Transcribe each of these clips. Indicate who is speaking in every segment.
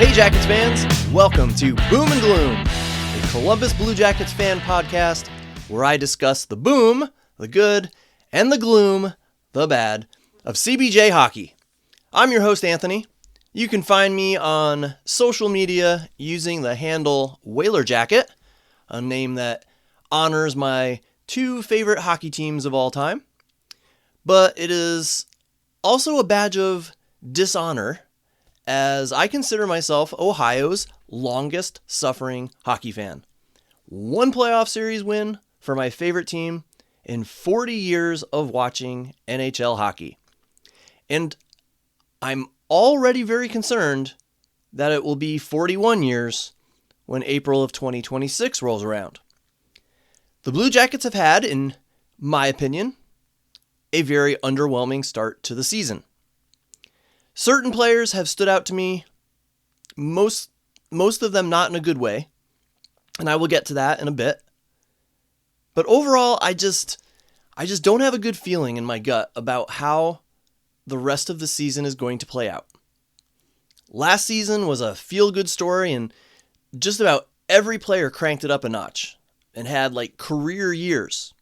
Speaker 1: Hey Jackets fans, welcome to Boom and Gloom, a Columbus Blue Jackets fan podcast where I discuss the boom, the good, and the gloom, the bad, of CBJ hockey. I'm your host Anthony. You can find me on social media using the handle Whaler Jacket, a name that honors my two favorite hockey teams of all time. But it is also a badge of dishonor, as I consider myself Ohio's longest suffering hockey fan. One playoff series win for my favorite team in 40 years of watching NHL hockey. And I'm already very concerned that it will be 41 years when April of 2026 rolls around. The Blue Jackets have had, in my opinion, a very underwhelming start to the season. Certain players have stood out to me, most of them not in a good way, and I will get to that in a bit. But overall, I just don't have a good feeling in my gut about how the rest of the season is going to play out. Last season was a feel-good story, and just about every player cranked it up a notch and had career years.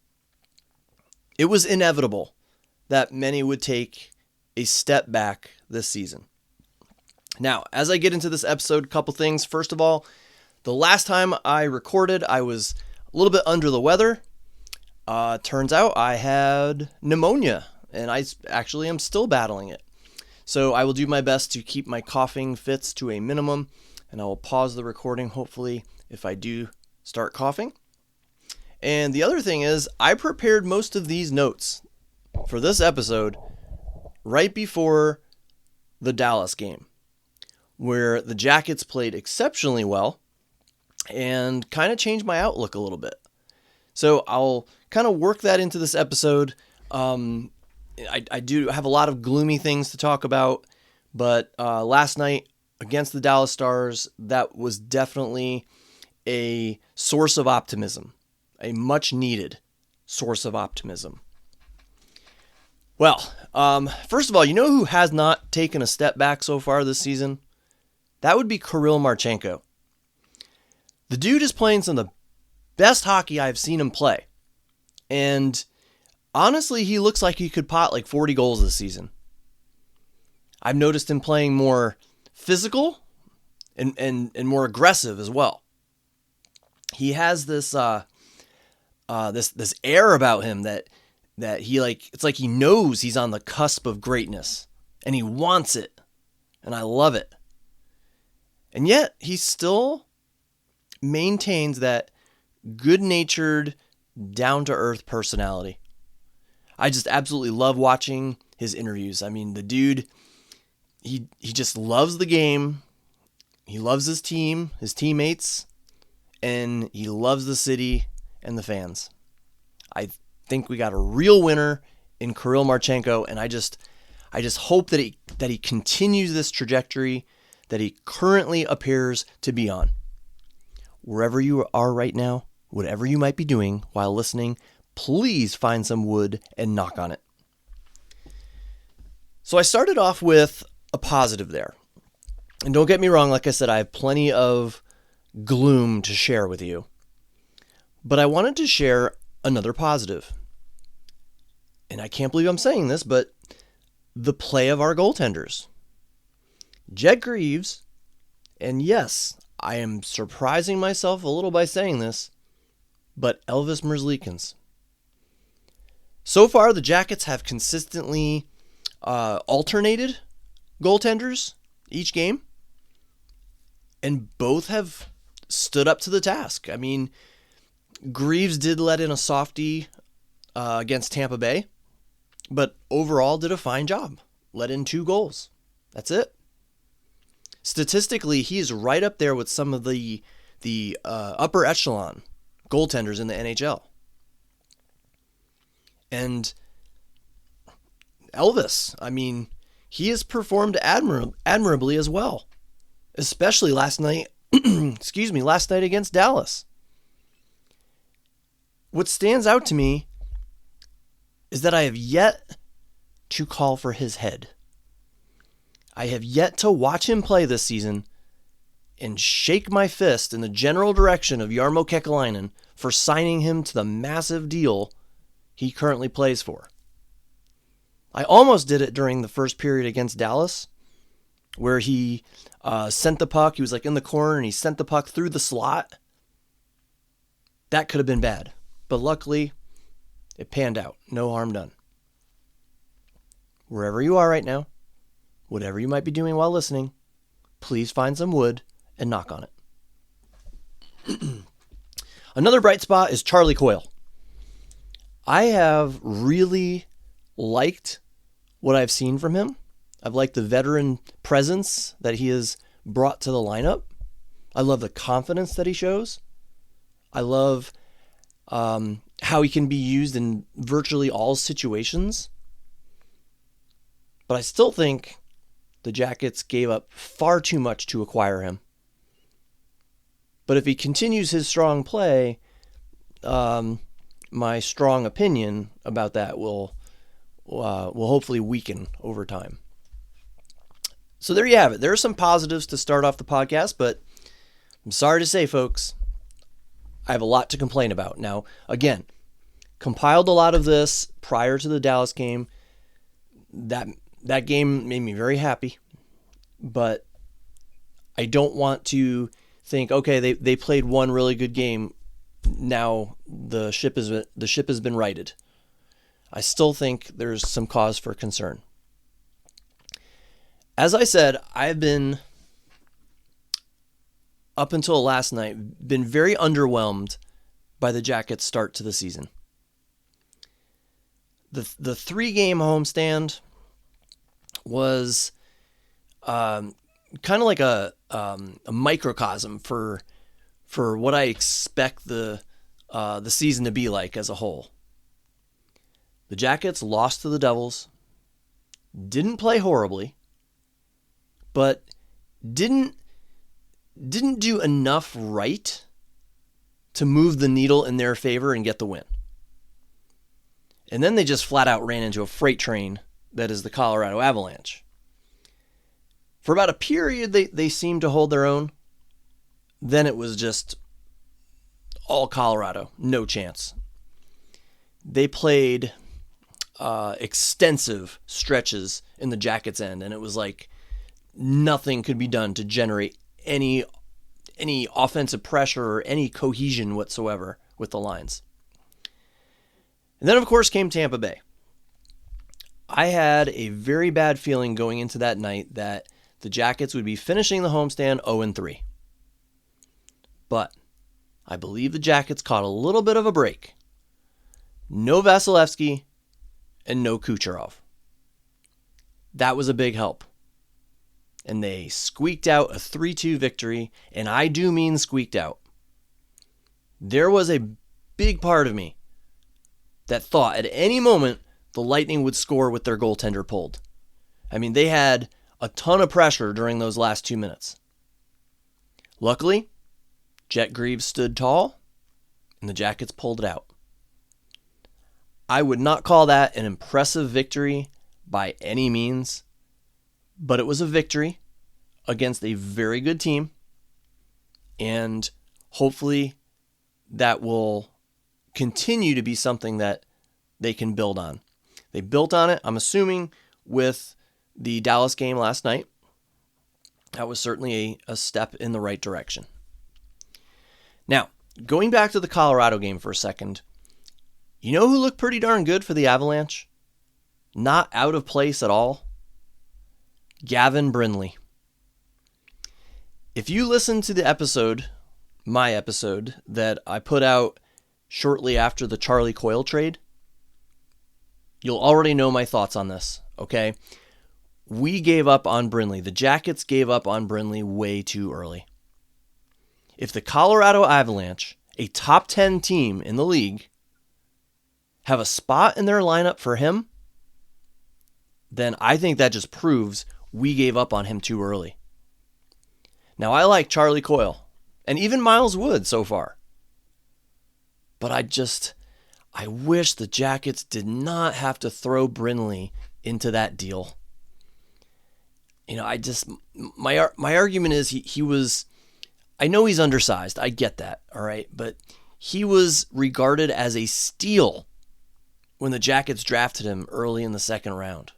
Speaker 1: It was inevitable that many would take a step back this season. Now, as I get into this episode, a couple things. First of all, the last time I recorded, I was a little bit under the weather. Turns out I had pneumonia, and I actually am still battling it. So I will do my best to keep my coughing fits to a minimum, and I will pause the recording, hopefully, if I do start coughing. And the other thing is, I prepared most of these notes for this episode right before the Dallas game, where the Jackets played exceptionally well and kind of changed my outlook a little bit. So I'll kind of work that into this episode. I do have a lot of gloomy things to talk about, but last night against the Dallas Stars, that was definitely a source of optimism, a much needed source of optimism. Well, first of all, you know who has not taken a step back so far this season? That would be Kirill Marchenko. The dude is playing some of the best hockey I've seen him play. And honestly, he looks like he could pot 40 goals this season. I've noticed him playing more physical and more aggressive as well. He has this this air about him that he it's like he knows he's on the cusp of greatness and he wants it. And I love it. And yet he still maintains that good-natured, down-to-earth personality. I just absolutely love watching his interviews. I mean, the dude, he just loves the game. He loves his team, his teammates, and he loves the city and the fans. I think we got a real winner in Kirill Marchenko, and I just hope that he continues this trajectory that he currently appears to be on. Wherever you are right now, whatever you might be doing while listening, please find some wood and knock on it. So I started off with a positive there. And don't get me wrong, like I said, I have plenty of gloom to share with you. But I wanted to share another positive. And I can't believe I'm saying this, but the play of our goaltenders. Jed Greaves, and yes, I am surprising myself a little by saying this, but Elvis Merzlikins. So far, the Jackets have consistently alternated goaltenders each game, and both have stood up to the task. I mean, Greaves did let in a softie against Tampa Bay, but overall did a fine job. Let in 2 goals. That's it. Statistically, he is right up there with some of the upper echelon goaltenders in the NHL. And Elvis, I mean, he has performed admirably as well, especially last night. Last night against Dallas. What stands out to me is that I have yet to call for his head. I have yet to watch him play this season and shake my fist in the general direction of Jarmo Kekalainen for signing him to the massive deal he currently plays for. I almost did it during the first period against Dallas, where he sent the puck. He was like in the corner and he sent the puck through the slot. That could have been bad, but luckily it panned out. No harm done. Wherever you are right now, whatever you might be doing while listening, please find some wood and knock on it. Another bright spot is Charlie Coyle. I have really liked what I've seen from him. I've liked the veteran presence that he has brought to the lineup. I love the confidence that he shows. I love how he can be used in virtually all situations. But I still think the Jackets gave up far too much to acquire him. But if he continues his strong play, my strong opinion about that will hopefully weaken over time. So there you have it. There are some positives to start off the podcast, but I'm sorry to say, folks, I have a lot to complain about. Now, again, compiled a lot of this prior to the Dallas game. That game made me very happy, but I don't want to think, okay, they played one really good game. Now the ship has been righted. I still think there's some cause for concern. As I said, I've been, up until last night, been very underwhelmed by the Jackets' start to the season. The 3-game homestand was kind of like a microcosm for what I expect the season to be like as a whole. The Jackets lost to the Devils, didn't play horribly, but didn't do enough right to move the needle in their favor and get the win. And then they just flat out ran into a freight train that is the Colorado Avalanche. For about a period, they seemed to hold their own. Then it was just all Colorado, no chance. They played extensive stretches in the Jackets' end, and it was like nothing could be done to generate any offensive pressure or any cohesion whatsoever with the lines. And then, of course, came Tampa Bay. I had a very bad feeling going into that night that the Jackets would be finishing the homestand 0-3. But I believe the Jackets caught a little bit of a break. No Vasilevsky and no Kucherov. That was a big help. And they squeaked out a 3-2 victory, and I do mean squeaked out. There was a big part of me that thought at any moment the Lightning would score with their goaltender pulled. I mean, they had a ton of pressure during those last 2 minutes. Luckily, Jet Greaves stood tall, and the Jackets pulled it out. I would not call that an impressive victory by any means, but it was a victory against a very good team, and hopefully that will continue to be something that they can build on. They built on it, I'm assuming, with the Dallas game last night. That was certainly a step in the right direction. Now, going back to the Colorado game for a second, you know who looked pretty darn good for the Avalanche? Not out of place at all? Gavin Brindley. If you listen to the episode, my episode, that I put out shortly after the Charlie Coyle trade, you'll already know my thoughts on this, okay? We gave up on Brindley. The Jackets gave up on Brindley way too early. If the Colorado Avalanche, a top 10 team in the league, have a spot in their lineup for him, then I think that just proves we gave up on him too early. Now, I like Charlie Coyle, and even Miles Wood so far. But I wish the Jackets did not have to throw Brindley into that deal. You know, my argument is he was I know he's undersized. I get that, all right? But he was regarded as a steal when the Jackets drafted him early in the second round.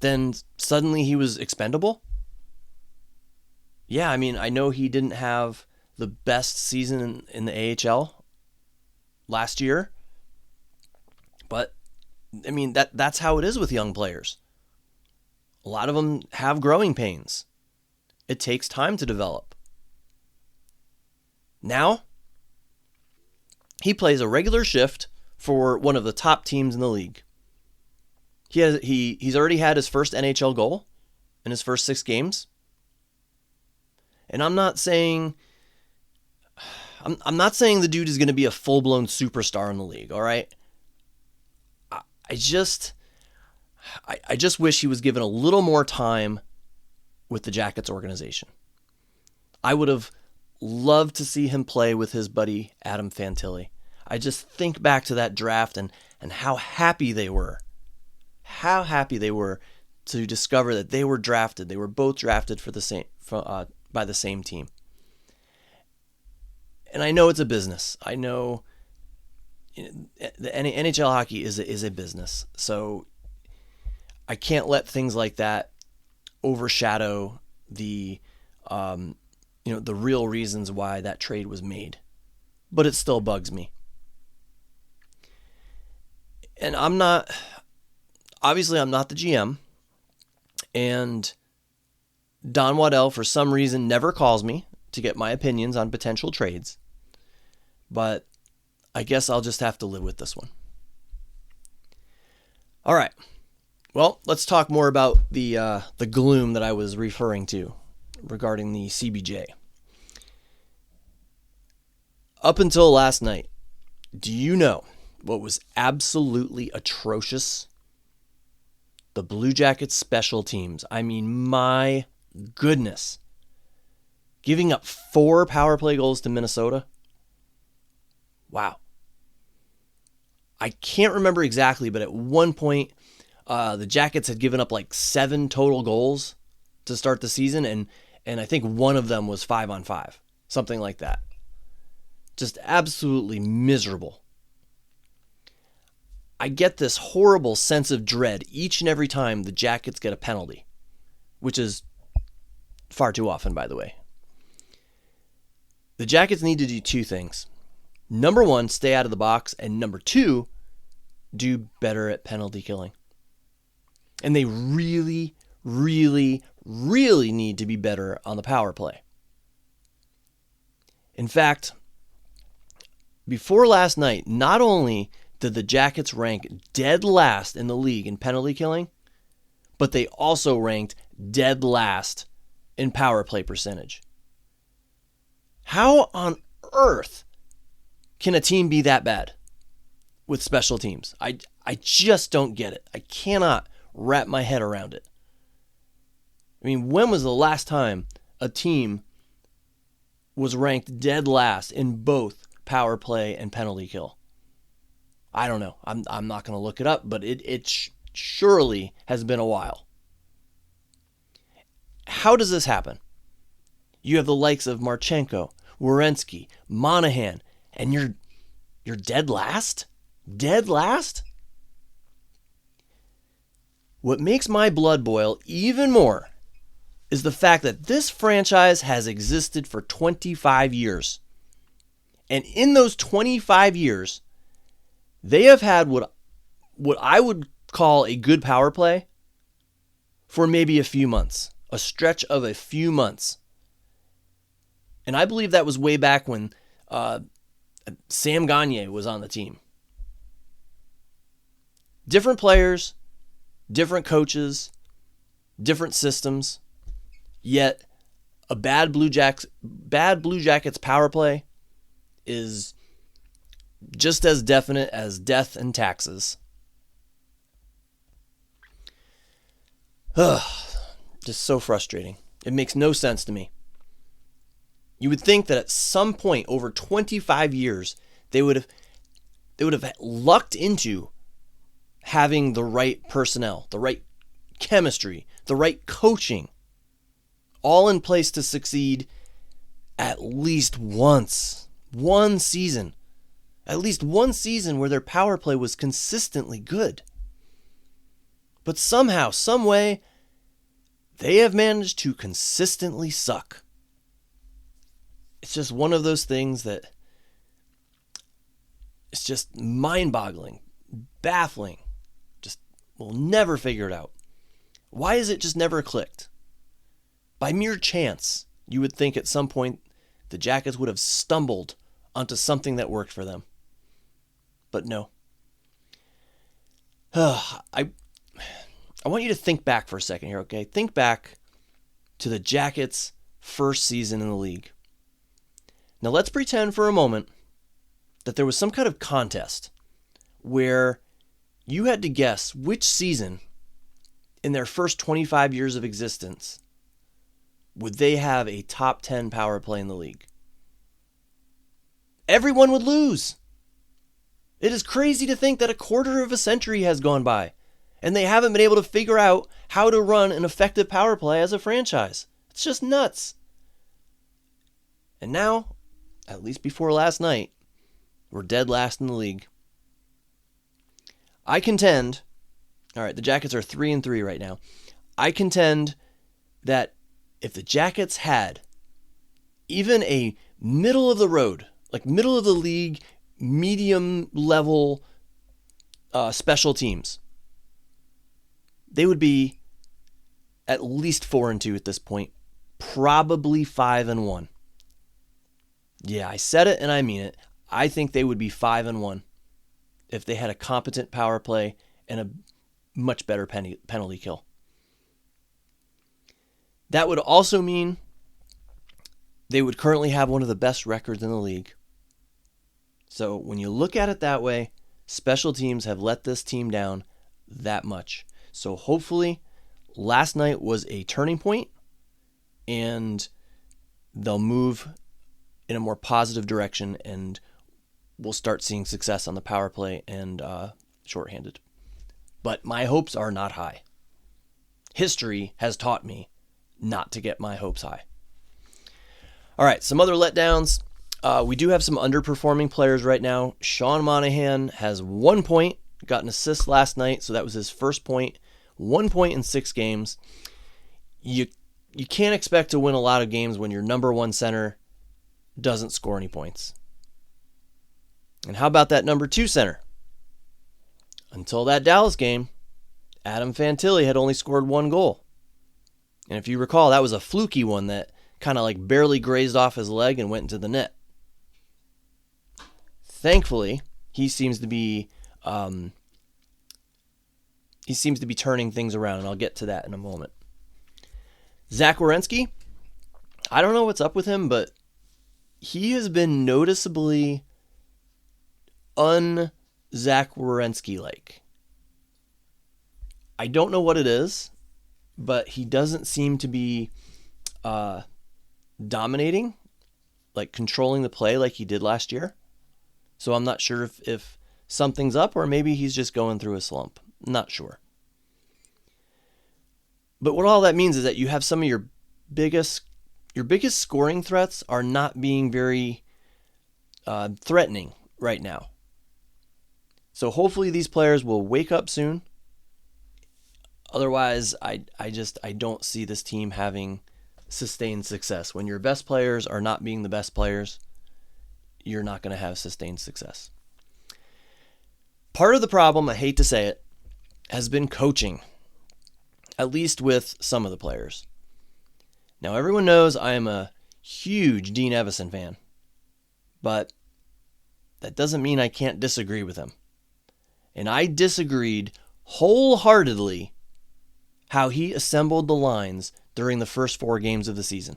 Speaker 1: Then suddenly he was expendable? Yeah, I mean, I know he didn't have the best season in the AHL last year, but I mean, that's how it is with young players. A lot of them have growing pains. It takes time to develop. Now, he plays a regular shift for one of the top teams in the league. He's already had his first NHL goal in his first 6 games. And I'm not saying the dude is going to be a full-blown superstar in the league, all right? I just wish he was given a little more time with the Jackets organization. I would have loved to see him play with his buddy Adam Fantilli. I just think back to that draft and how happy they were. How happy they were to discover that they were drafted. They were both drafted by the same team. And I know it's a business. I know the NHL hockey is a business. So I can't let things like that overshadow the the real reasons why that trade was made. But it still bugs me. And I'm not the GM. And Don Waddell, for some reason, never calls me to get my opinions on potential trades. But I guess I'll just have to live with this one. All right. Well, let's talk more about the gloom that I was referring to regarding the CBJ. Up until last night, do you know what was absolutely atrocious? The Blue Jackets special teams. I mean, my goodness. Giving up 4 power play goals to Minnesota? Wow. I can't remember exactly, but at one point, the Jackets had given up like 7 total goals to start the season, and I think one of them was 5-on-5, something like that. Just absolutely miserable. I get this horrible sense of dread each and every time the Jackets get a penalty, which is far too often, by the way. The Jackets need to do 2 things. Number 1, stay out of the box, and number 2, do better at penalty killing. And they really, really, really need to be better on the power play. In fact, before last night, not only did the Jackets rank dead last in the league in penalty killing, but they also ranked dead last in power play percentage. How on earth can a team be that bad with special teams? I just don't get it. I cannot wrap my head around it. I mean, when was the last time a team was ranked dead last in both power play and penalty kill? I don't know. I'm not going to look it up, but it surely has been a while. How does this happen? You have the likes of Marchenko, Werenski, Monahan, and you're dead last? Dead last? What makes my blood boil even more is the fact that this franchise has existed for 25 years. And in those 25 years, they have had what I would call a good power play for maybe a few months, a stretch of a few months. And I believe that was way back when Sam Gagner was on the team. Different players, different coaches, different systems, yet a bad Blue Jackets power play is just as definite as death and taxes. Just so frustrating. It makes no sense to me. You would think that at some point over 25 years, they would have lucked into having the right personnel, the right chemistry, the right coaching, all in place to succeed at least once. One season. At least one season where their power play was consistently good. But somehow, some way, they have managed to consistently suck. It's just one of those things that it's just mind-boggling, baffling. Just we'll never figure it out. Why is it just never clicked? By mere chance, you would think at some point the Jackets would have stumbled onto something that worked for them. But no. I want you to think back for a second here, okay? Think back to the Jackets' first season in the league. Now let's pretend for a moment that there was some kind of contest where you had to guess which season in their first 25 years of existence would they have a top 10 power play in the league. Everyone would lose. It is crazy to think that a quarter of a century has gone by and they haven't been able to figure out how to run an effective power play as a franchise. It's just nuts. And now, at least before last night, we're dead last in the league. I contend, all right, the Jackets are 3-3 right now. I contend that if the Jackets had even a middle of the road, like middle of the league, medium level special teams, they would be at least 4-2 at this point, probably 5-1. Yeah, I said it and I mean it. I think they would be 5-1 if they had a competent power play and a much better penalty kill. That would also mean they would currently have one of the best records in the league. So when you look at it that way, special teams have let this team down that much. So hopefully last night was a turning point and they'll move in a more positive direction and we'll start seeing success on the power play and shorthanded. But my hopes are not high. History has taught me not to get my hopes high. All right, some other letdowns. We do have some underperforming players right now. Sean Monahan has 1 point, got an assist last night, so that was his first point. 1 point in 6 games. You can't expect to win a lot of games when your number one center doesn't score any points. And how about that number 2 center? Until that Dallas game, Adam Fantilli had only scored 1 goal. And if you recall, that was a fluky one that kind of like barely grazed off his leg and went into the net. Thankfully, he seems to be turning things around, and I'll get to that in a moment. Zach Werenski, I don't know what's up with him, but he has been noticeably un-Zach Werenski-like. I don't know what it is, but he doesn't seem to be dominating, like controlling the play like he did last year. So I'm not sure if something's up or maybe he's just going through a slump. Not sure. But what all that means is that you have some of your biggest scoring threats are not being very threatening right now. So hopefully these players will wake up soon. Otherwise, I don't see this team having sustained success. When your best players are not being the best players, you're not going to have sustained success. Part of the problem, I hate to say it, has been coaching, at least with some of the players. Now, everyone knows I am a huge Dean Evison fan, but that doesn't mean I can't disagree with him. And I disagreed wholeheartedly how he assembled the lines during the first 4 games of the season.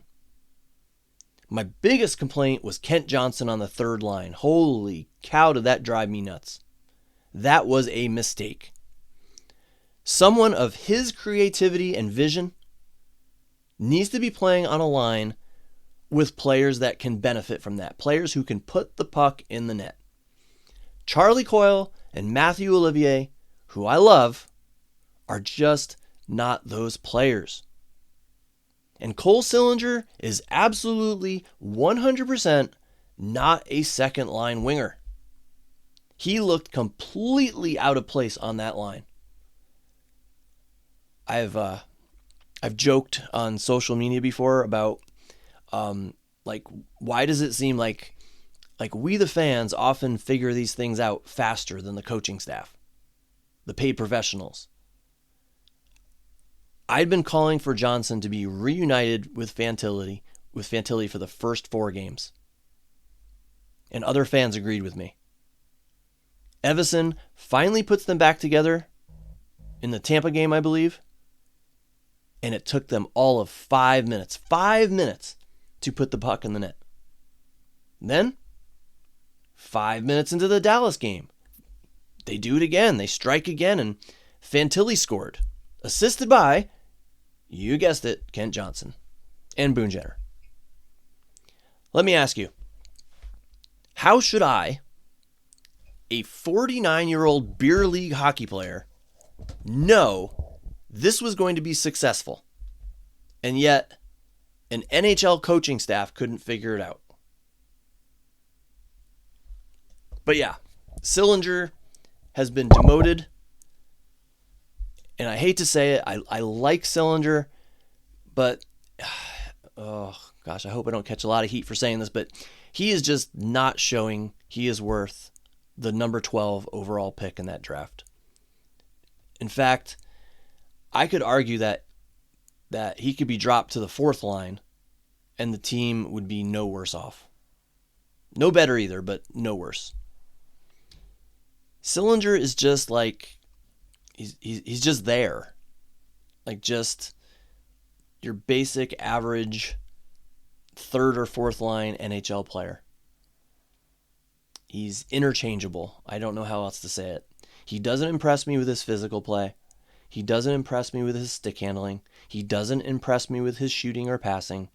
Speaker 1: My biggest complaint was Kent Johnson on the third line. Holy cow, did that drive me nuts. That was a mistake. Someone of his creativity and vision needs to be playing on a line with players that can benefit from that. Players who can put the puck in the net. Charlie Coyle and Matthew Olivier, who I love, are just not those players. And Cole Sillinger is absolutely 100% not a second line winger. He looked completely out of place on that line. I've joked on social media before about why does it seem like we the fans often figure these things out faster than the coaching staff, the paid professionals. I'd been calling for Johnson to be reunited with Fantilli for the first 4 games. And other fans agreed with me. Evason finally puts them back together in the Tampa game, I believe. And it took them all of 5 minutes. 5 minutes to put the puck in the net. And then, 5 minutes into the Dallas game, they do it again. They strike again, and Fantilli scored. Assisted by, you guessed it, Kent Johnson and Boone Jenner. Let me ask you, how should I, a 49-year-old beer league hockey player, know this was going to be successful, and yet an NHL coaching staff couldn't figure it out? But yeah, Sillinger has been demoted. And I hate to say it, I like Sillinger, but, oh gosh, I hope I don't catch a lot of heat for saying this, but he is just not showing he is worth the number 12 overall pick in that draft. In fact, I could argue that he could be dropped to the 4th line and the team would be no worse off. No better either, but no worse. Sillinger is just like, he's just there. Like just your basic average 3rd or 4th line NHL player. He's interchangeable. I don't know how else to say it. He doesn't impress me with his physical play. He doesn't impress me with his stick handling. He doesn't impress me with his shooting or passing.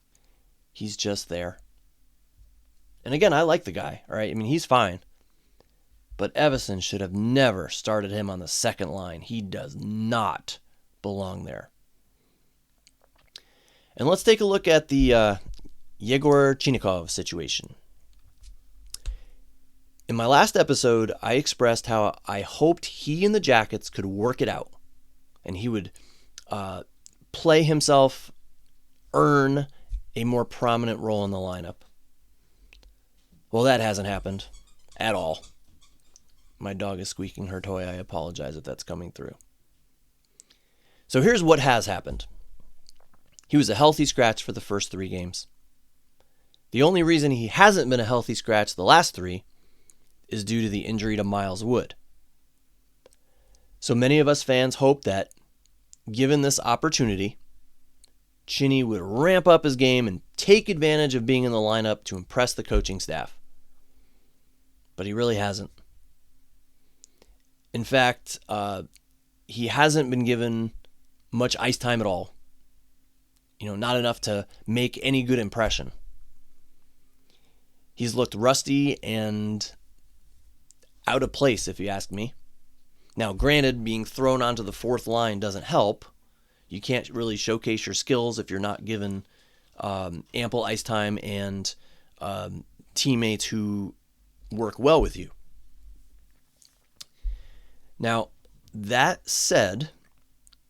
Speaker 1: He's just there. And again, I like the guy, all right? I mean, he's fine. But Evason should have never started him on the 2nd line. He does not belong there. And let's take a look at the Yegor Chinakhov situation. In my last episode, I expressed how I hoped he and the Jackets could work it out. And he would play himself, earn a more prominent role in the lineup. Well, that hasn't happened at all. My dog is squeaking her toy. I apologize if that's coming through. So here's what has happened. He was a healthy scratch for the first 3 games. The only reason he hasn't been a healthy scratch the last 3 is due to the injury to Miles Wood. So many of us fans hope that, given this opportunity, Chinny would ramp up his game and take advantage of being in the lineup to impress the coaching staff. But he really hasn't. In fact, he hasn't been given much ice time at all. Not enough to make any good impression. He's looked rusty and out of place, if you ask me. Now, granted, being thrown onto the 4th line doesn't help. You can't really showcase your skills if you're not given ample ice time and teammates who work well with you. Now, that said,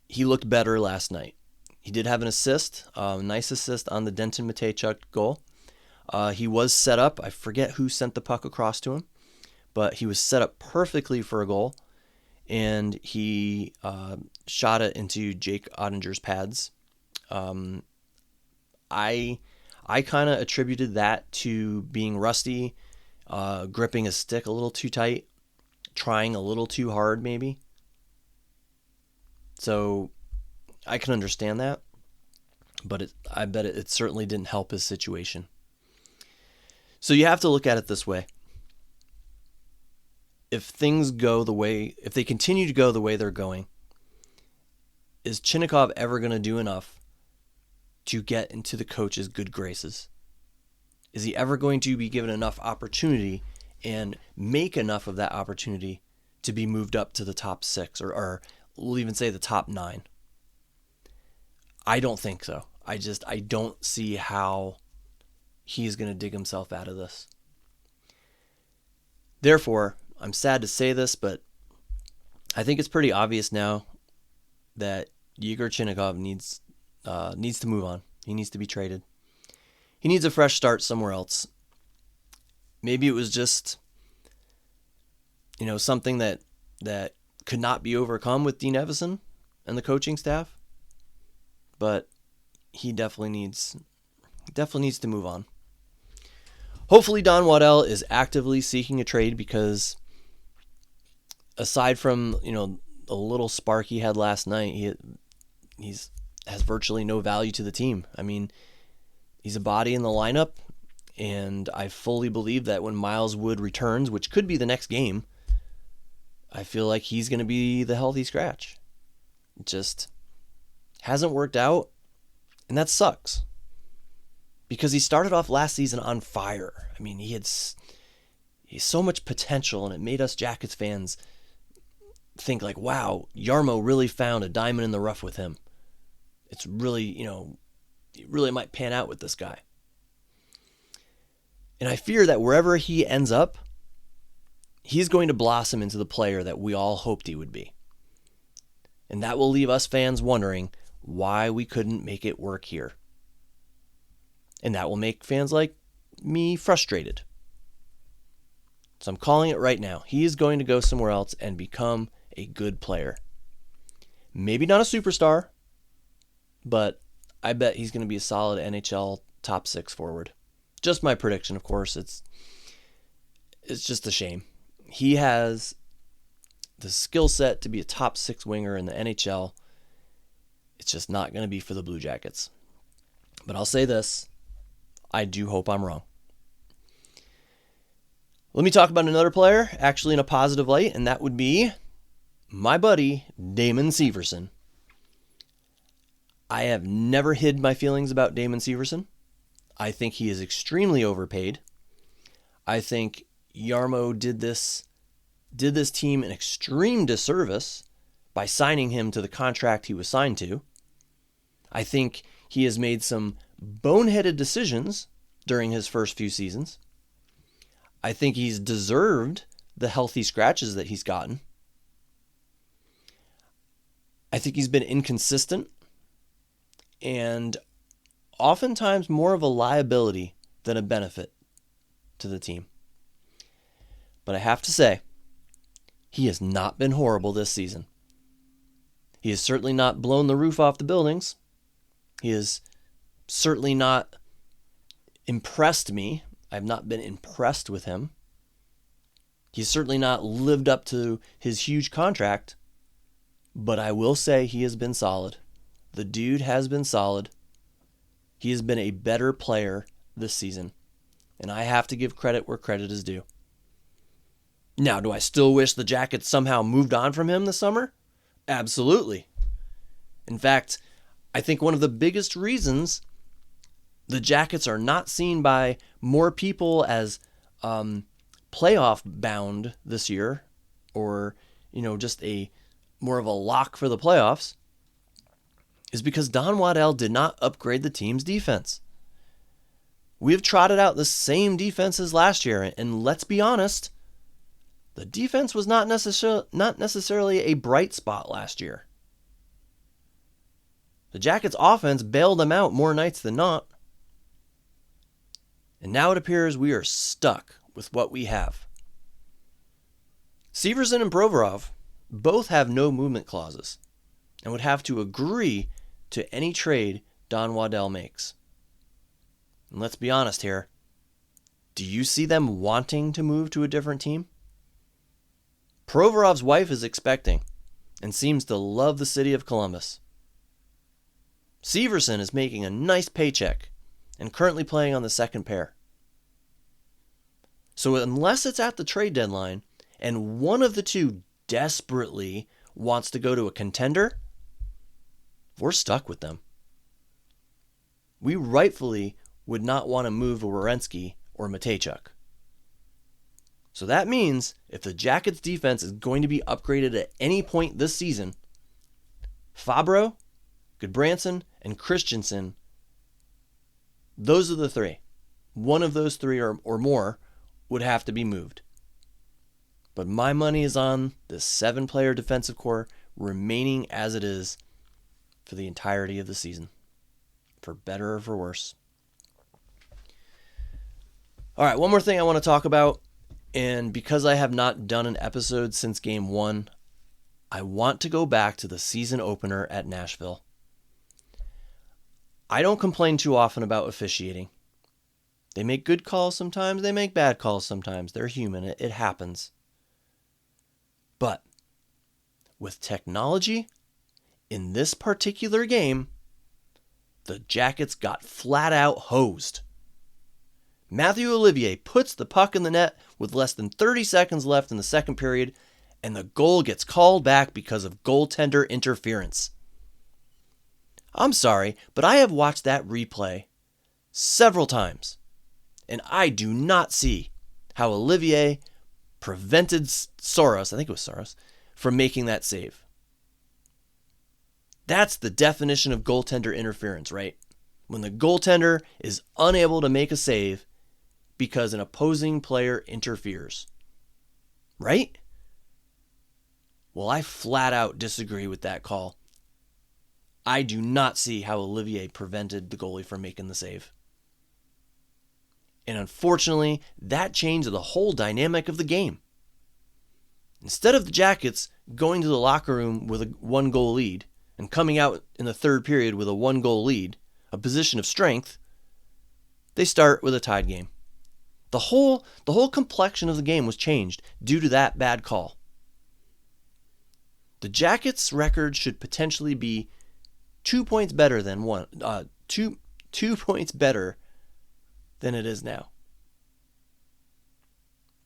Speaker 1: he looked better last night. He did have an assist, a nice assist on the Denton Mateychuk goal. He was set up. I forget who sent the puck across to him, but he was set up perfectly for a goal, and he shot it into Jake Ottinger's pads. I kind of attributed that to being rusty, gripping his stick a little too tight, trying a little too hard maybe. So I can understand that, but I bet it certainly didn't help his situation. So you have to look at it this way. If they continue to go the way they're going, is Chinakhov ever going to do enough to get into the coach's good graces? Is he ever going to be given enough opportunity and make enough of that opportunity to be moved up to the top 6 or we'll even say the top 9? I don't think so. I don't see how he's going to dig himself out of this. Therefore, I'm sad to say this, but I think it's pretty obvious now that Yegor Chinnikov needs to move on. He needs to be traded. He needs a fresh start somewhere else. Maybe it was just, something that could not be overcome with Dean Evison and the coaching staff. But he definitely needs to move on. Hopefully Don Waddell is actively seeking a trade, because aside from, a little spark he had last night, he has virtually no value to the team. I mean, he's a body in the lineup, and I fully believe that when Miles Wood returns, which could be the next game, I feel like he's going to be the healthy scratch. It just hasn't worked out, and that sucks. Because he started off last season on fire. I mean, he had so much potential, and it made us Jackets fans think like, wow, Jarmo really found a diamond in the rough with him. It's really, it really might pan out with this guy. And I fear that wherever he ends up, he's going to blossom into the player that we all hoped he would be. And that will leave us fans wondering why we couldn't make it work here. And that will make fans like me frustrated. So I'm calling it right now. He is going to go somewhere else and become a good player. Maybe not a superstar, but I bet he's going to be a solid NHL top 6 forward. Just my prediction, of course. It's just a shame. He has the skill set to be a top 6 winger in the NHL. It's just not going to be for the Blue Jackets. But I'll say this. I do hope I'm wrong. Let me talk about another player, actually in a positive light, and that would be my buddy, Damon Severson. I have never hid my feelings about Damon Severson. I think he is extremely overpaid. I think Jarmo did this team an extreme disservice by signing him to the contract he was signed to. I think he has made some boneheaded decisions during his first few seasons. I think he's deserved the healthy scratches that he's gotten. I think he's been inconsistent and oftentimes more of a liability than a benefit to the team. But I have to say, he has not been horrible this season. He has certainly not blown the roof off the buildings. He has certainly not impressed me. I've not been impressed with him. He's certainly not lived up to his huge contract, but I will say he has been solid. The dude has been solid. He has been a better player this season, and I have to give credit where credit is due. Now, do I still wish the Jackets somehow moved on from him this summer? Absolutely. In fact, I think one of the biggest reasons the Jackets are not seen by more people as playoff bound this year, or just a more of a lock for the playoffs, is because Don Waddell did not upgrade the team's defense. We have trotted out the same defense as last year, and let's be honest, the defense was not necessarily a bright spot last year. The Jackets' offense bailed them out more nights than not. And now it appears we are stuck with what we have. Severson and Provorov both have no movement clauses and would have to agree to any trade Don Waddell makes. And let's be honest here. Do you see them wanting to move to a different team? Provorov's wife is expecting and seems to love the city of Columbus. Severson is making a nice paycheck and currently playing on the second pair. So unless it's at the trade deadline and one of the two desperately wants to go to a contender, we're stuck with them. We rightfully would not want to move Werenski or Matejchuk. So that means if the Jackets defense is going to be upgraded at any point this season, Fabro, Goodbranson, and Christensen Those are the three. One of those three or more would have to be moved. But my money is on this 7-player defensive core remaining as it is for the entirety of the season, for better or for worse. All right, one more thing I want to talk about, and because I have not done an episode since Game 1, I want to go back to the season opener at Nashville. I don't complain too often about officiating. They make good calls sometimes, they make bad calls sometimes. They're human, it happens. But with technology, in this particular game, the Jackets got flat out hosed. Matthew Olivier puts the puck in the net with less than 30 seconds left in the second period, and the goal gets called back because of goaltender interference. I'm sorry, but I have watched that replay several times, and I do not see how Olivier prevented Soros, I think it was Soros, from making that save. That's the definition of goaltender interference, right? When the goaltender is unable to make a save because an opposing player interferes. Right? Well, I flat out disagree with that call. I do not see how Olivier prevented the goalie from making the save. And unfortunately, that changed the whole dynamic of the game. Instead of the Jackets going to the locker room with a 1-goal lead and coming out in the third period with a 1-goal lead, a position of strength, they start with a tied game. The whole complexion of the game was changed due to that bad call. The Jackets' record should potentially be 2 points better than 2 points better than it is now.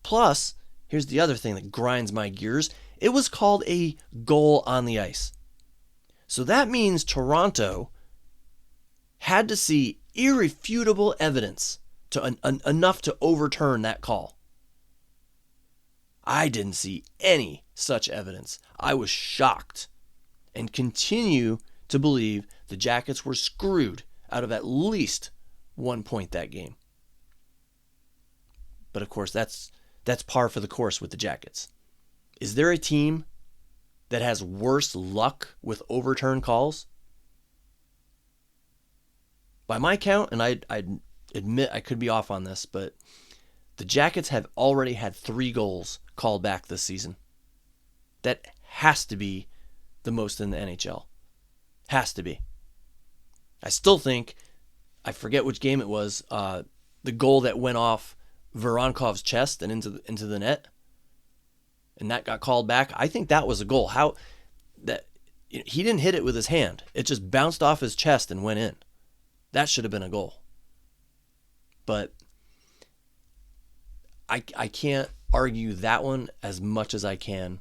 Speaker 1: Plus, here's the other thing that grinds my gears. It was called a goal on the ice. So that means Toronto had to see irrefutable evidence to enough to overturn that call. I didn't see any such evidence. I was shocked and continue to believe the Jackets were screwed out of at least 1 point that game. But of course, that's par for the course with the Jackets. Is there a team that has worse luck with overturned calls? By my count, and I admit I could be off on this, but the Jackets have already had 3 goals called back this season. That has to be the most in the NHL. Has to be. I still think, I forget which game it was, the goal that went off Voronkov's chest and into the net, and that got called back. I think that was a goal. How that he didn't hit it with his hand. It just bounced off his chest and went in. That should have been a goal. But I can't argue that one as much as I can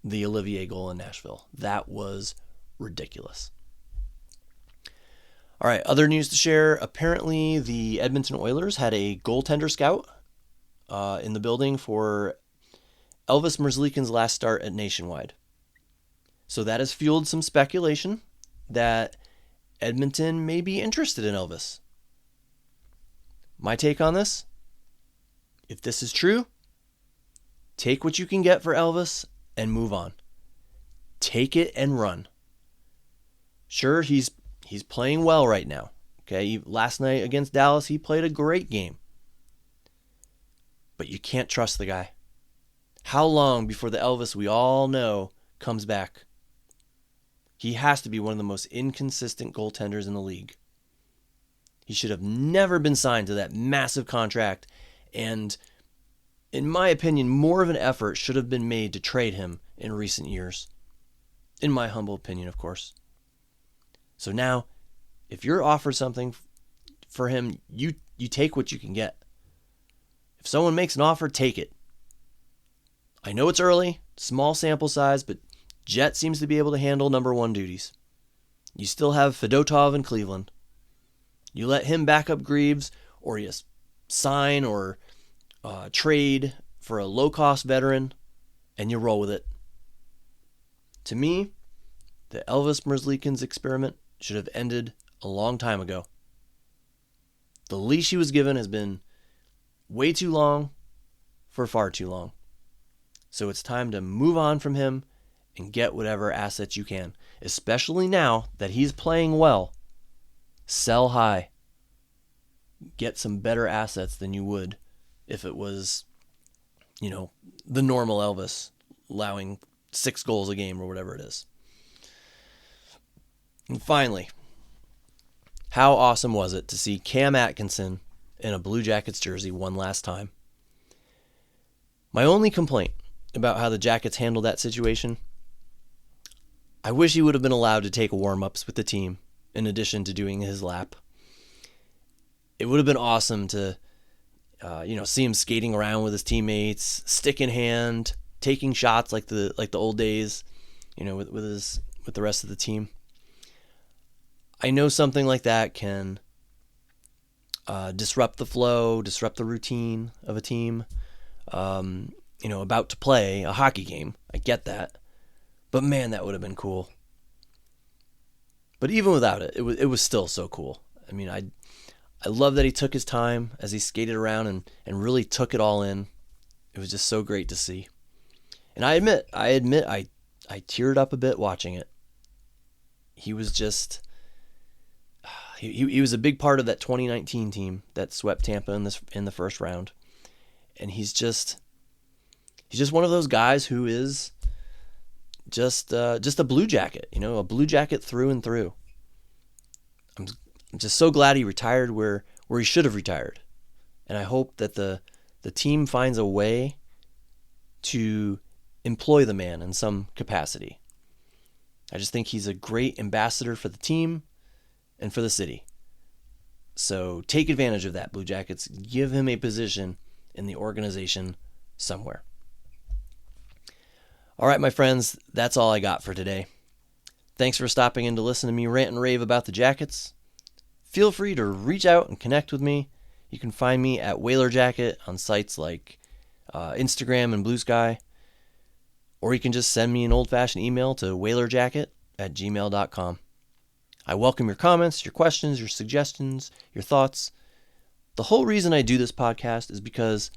Speaker 1: the Olivier goal in Nashville. That was ridiculous. All right, other news to share. Apparently, the Edmonton Oilers had a goaltender scout in the building for Elvis Merzlikins' last start at Nationwide. So that has fueled some speculation that Edmonton may be interested in Elvis. My take on this, if this is true, take what you can get for Elvis and move on. Take it and run. Sure, he's playing well right now. Okay, last night against Dallas, he played a great game. But you can't trust the guy. How long before the Elvis we all know comes back? He has to be one of the most inconsistent goaltenders in the league. He should have never been signed to that massive contract, and in my opinion, more of an effort should have been made to trade him in recent years. In my humble opinion, of course. So now, if you're offered something for him, you take what you can get. If someone makes an offer, take it. I know it's early, small sample size, but Jet seems to be able to handle number 1 duties. You still have Fedotov in Cleveland. You let him back up Greaves, or you sign or trade for a low-cost veteran, and you roll with it. To me, the Elvis Merzlikins experiment should have ended a long time ago. The leash he was given has been way too long for far too long. So it's time to move on from him and get whatever assets you can, especially now that he's playing well. Sell high. Get some better assets than you would if it was, the normal Elvis allowing 6 goals a game or whatever it is. And finally, how awesome was it to see Cam Atkinson in a Blue Jackets jersey one last time? My only complaint about how the Jackets handled that situation, I wish he would have been allowed to take warm-ups with the team in addition to doing his lap. It would have been awesome to, see him skating around with his teammates, stick in hand, taking shots like the old days, with the rest of the team. I know something like that can disrupt the flow, disrupt the routine of a team. About to play a hockey game. I get that. But man, that would have been cool. But even without it, it was still so cool. I mean, I love that he took his time as he skated around and really took it all in. It was just so great to see. And I admit I teared up a bit watching it. He was just he was a big part of that 2019 team that swept Tampa in the first round. And he's just one of those guys who is just a Blue Jacket, a Blue Jacket through and through. I'm just so glad he retired where he should have retired. And I hope that the team finds a way to employ the man in some capacity. I just think he's a great ambassador for the team and for the city. So take advantage of that, Blue Jackets. Give him a position in the organization somewhere. All right, my friends, that's all I got for today. Thanks for stopping in to listen to me rant and rave about the Jackets. Feel free to reach out and connect with me. You can find me at Whaler Jacket on sites like Instagram and Blue Sky. Or you can just send me an old-fashioned email to whalerjacket@gmail.com. I welcome your comments, your questions, your suggestions, your thoughts. The whole reason I do this podcast is because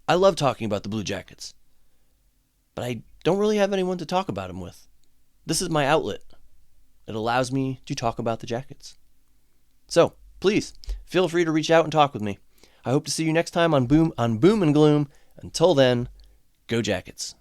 Speaker 1: I love talking about the Blue Jackets. But I don't really have anyone to talk about them with. This is my outlet. It allows me to talk about the Jackets. So, please, feel free to reach out and talk with me. I hope to see you next time on Boom and Gloom. Until then, go Jackets.